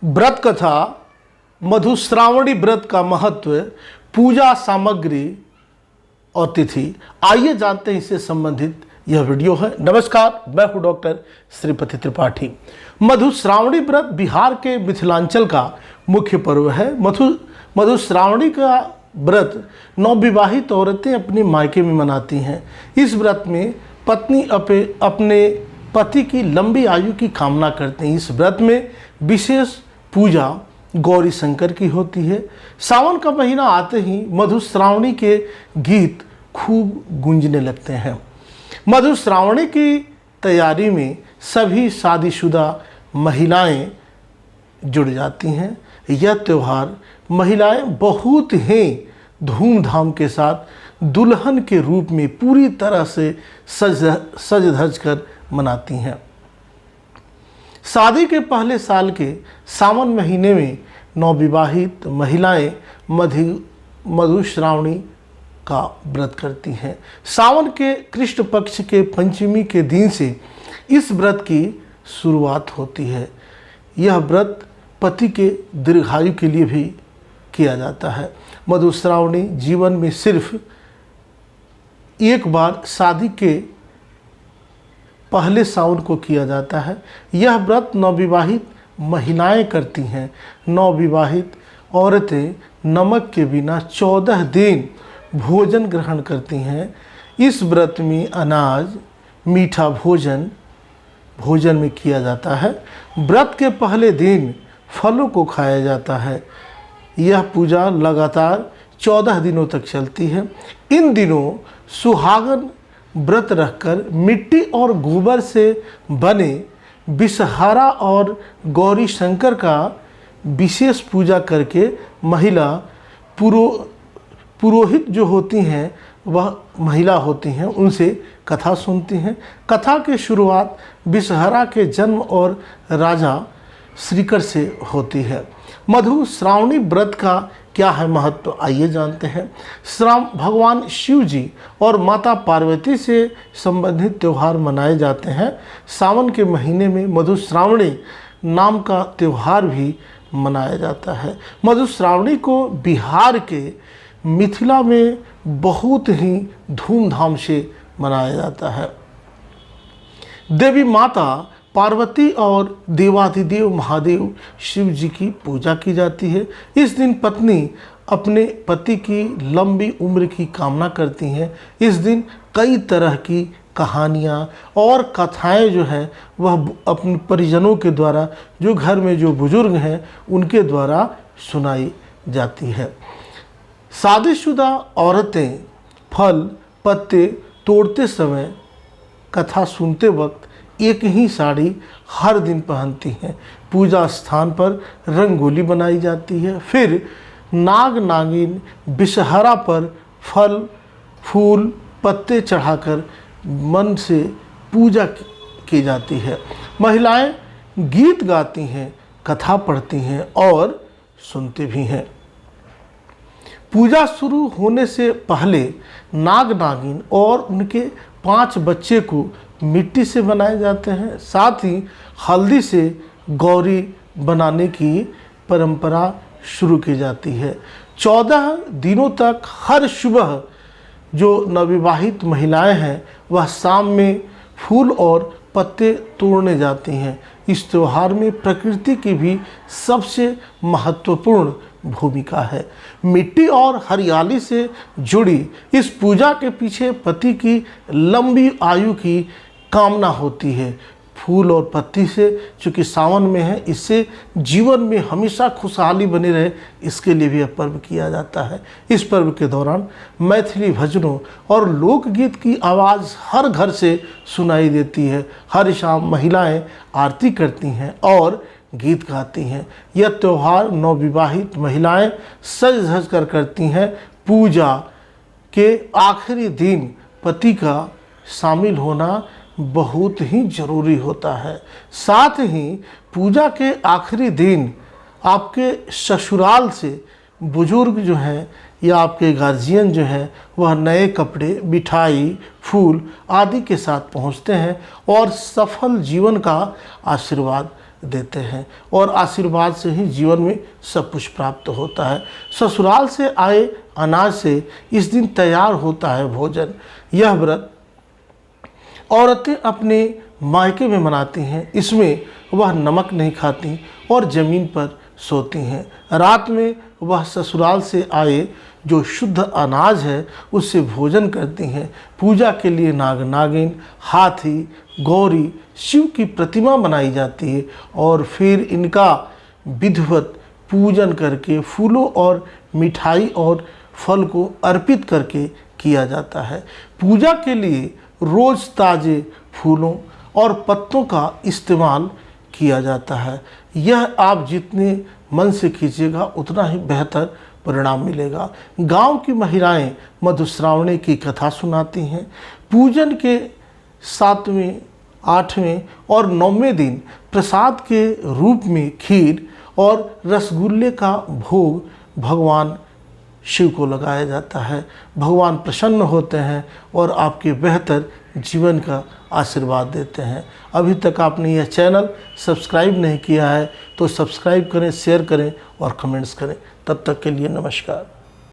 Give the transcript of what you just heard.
व्रत कथा, मधुश्रावणी व्रत का महत्व, पूजा सामग्री और तिथि। आइए जानते हैं इससे संबंधित यह वीडियो है। नमस्कार, मैं हूं डॉक्टर श्रीपति त्रिपाठी। मधुश्रावणी व्रत बिहार के मिथिलांचल का मुख्य पर्व है। मधुश्रावणी का व्रत नवविवाहित औरतें अपने मायके में मनाती हैं। इस व्रत में पत्नी अपने पति की लंबी आयु की कामना करते हैं। इस व्रत में विशेष पूजा गौरी शंकर की होती है। सावन का महीना आते ही मधुश्रावणी के गीत खूब गूंजने लगते हैं। मधुश्रावणी की तैयारी में सभी शादीशुदा महिलाएं जुड़ जाती हैं। यह त्यौहार महिलाएं बहुत ही धूमधाम के साथ दुल्हन के रूप में पूरी तरह से सज धज कर मनाती हैं। शादी के पहले साल के सावन महीने में नवविवाहित महिलाएं मधुश्रावणी का व्रत करती हैं। सावन के कृष्ण पक्ष के पंचमी के दिन से इस व्रत की शुरुआत होती है। यह व्रत पति के दीर्घायु के लिए भी किया जाता है। मधुश्रावणी जीवन में सिर्फ एक बार शादी के पहले सावन को किया जाता है। यह व्रत नवविवाहित महिलाएं करती हैं। नवविवाहित औरतें नमक के बिना 14 दिन भोजन ग्रहण करती हैं। इस व्रत में अनाज, मीठा भोजन में किया जाता है। व्रत के पहले दिन फलों को खाया जाता है। यह पूजा लगातार 14 दिनों तक चलती है। इन दिनों सुहागन व्रत रखकर मिट्टी और गोबर से बने विषहारा और गौरी शंकर का विशेष पूजा करके महिला पुरोहित जो होती हैं, वह महिला होती हैं, उनसे कथा सुनती हैं। कथा की शुरुआत विषहारा के जन्म और राजा श्रीकर से होती है। मधुश्रावणी व्रत का क्या है महत्व, आइए जानते हैं। भगवान शिव जी और माता पार्वती से संबंधित त्यौहार मनाए जाते हैं। सावन के महीने में मधुश्रावणी नाम का त्यौहार भी मनाया जाता है। मधुश्रावणी को बिहार के मिथिला में बहुत ही धूमधाम से मनाया जाता है। देवी माता पार्वती और देवाधिदेव महादेव शिव जी की पूजा की जाती है। इस दिन पत्नी अपने पति की लंबी उम्र की कामना करती हैं। इस दिन कई तरह की कहानियाँ और कथाएं जो हैं वह अपने परिजनों के द्वारा, जो घर में जो बुजुर्ग हैं उनके द्वारा सुनाई जाती है। शादीशुदा औरतें फल पत्ते तोड़ते समय, कथा सुनते वक्त एक ही साड़ी हर दिन पहनती हैं। पूजा स्थान पर रंगोली बनाई जाती है। फिर नाग नागिन विषहरा पर फल फूल पत्ते चढ़ाकर मन से पूजा की जाती है। महिलाएं गीत गाती हैं, कथा पढ़ती हैं और सुनते भी हैं। पूजा शुरू होने से पहले नाग नागिन और उनके 5 बच्चे को मिट्टी से बनाए जाते हैं। साथ ही हल्दी से गौरी बनाने की परंपरा शुरू की जाती है। 14 दिनों तक हर सुबह जो नवविवाहित महिलाएं हैं वह शाम में फूल और पत्ते तोड़ने जाती हैं। इस त्यौहार में प्रकृति की भी सबसे महत्वपूर्ण भूमिका है। मिट्टी और हरियाली से जुड़ी इस पूजा के पीछे पति की लंबी आयु की कामना होती है। फूल और पत्ती से, चूँकि सावन में है, इससे जीवन में हमेशा खुशहाली बनी रहे, इसके लिए भी यह पर्व किया जाता है। इस पर्व के दौरान मैथिली भजनों और लोकगीत की आवाज़ हर घर से सुनाई देती है। हर शाम महिलाएं आरती करती हैं और गीत गाती हैं। यह त्यौहार नवविवाहित महिलाएं सज धज कर करती हैं। पूजा के आखिरी दिन पति का शामिल होना बहुत ही ज़रूरी होता है। साथ ही पूजा के आखिरी दिन आपके ससुराल से बुजुर्ग जो हैं या आपके गार्जियन जो हैं वह नए कपड़े, मिठाई, फूल आदि के साथ पहुंचते हैं और सफल जीवन का आशीर्वाद देते हैं और आशीर्वाद से ही जीवन में सब कुछ प्राप्त होता है। ससुराल से आए अनाज से इस दिन तैयार होता है भोजन। यह व्रत औरतें अपने मायके में मनाती हैं। इसमें वह नमक नहीं खाती और ज़मीन पर सोती हैं। रात में वह ससुराल से आए जो शुद्ध अनाज है उससे भोजन करती हैं। पूजा के लिए नाग नागिन, हाथी, गौरी, शिव की प्रतिमा बनाई जाती है और फिर इनका विधिवत पूजन करके फूलों और मिठाई और फल को अर्पित करके किया जाता है। पूजा के लिए रोज़ ताज़े फूलों और पत्तों का इस्तेमाल किया जाता है। यह आप जितने मन से कीजिएगा उतना ही बेहतर परिणाम मिलेगा। गांव की महिलाएं मधुश्रावणी की कथा सुनाती हैं। पूजन के 7वें, 8वें और 9वें दिन प्रसाद के रूप में खीर और रसगुल्ले का भोग भगवान शिव को लगाया जाता है। भगवान प्रसन्न होते हैं और आपके बेहतर जीवन का आशीर्वाद देते हैं। अभी तक आपने यह चैनल सब्सक्राइब नहीं किया है तो सब्सक्राइब करें, शेयर करें और कमेंट्स करें। तब तक के लिए नमस्कार।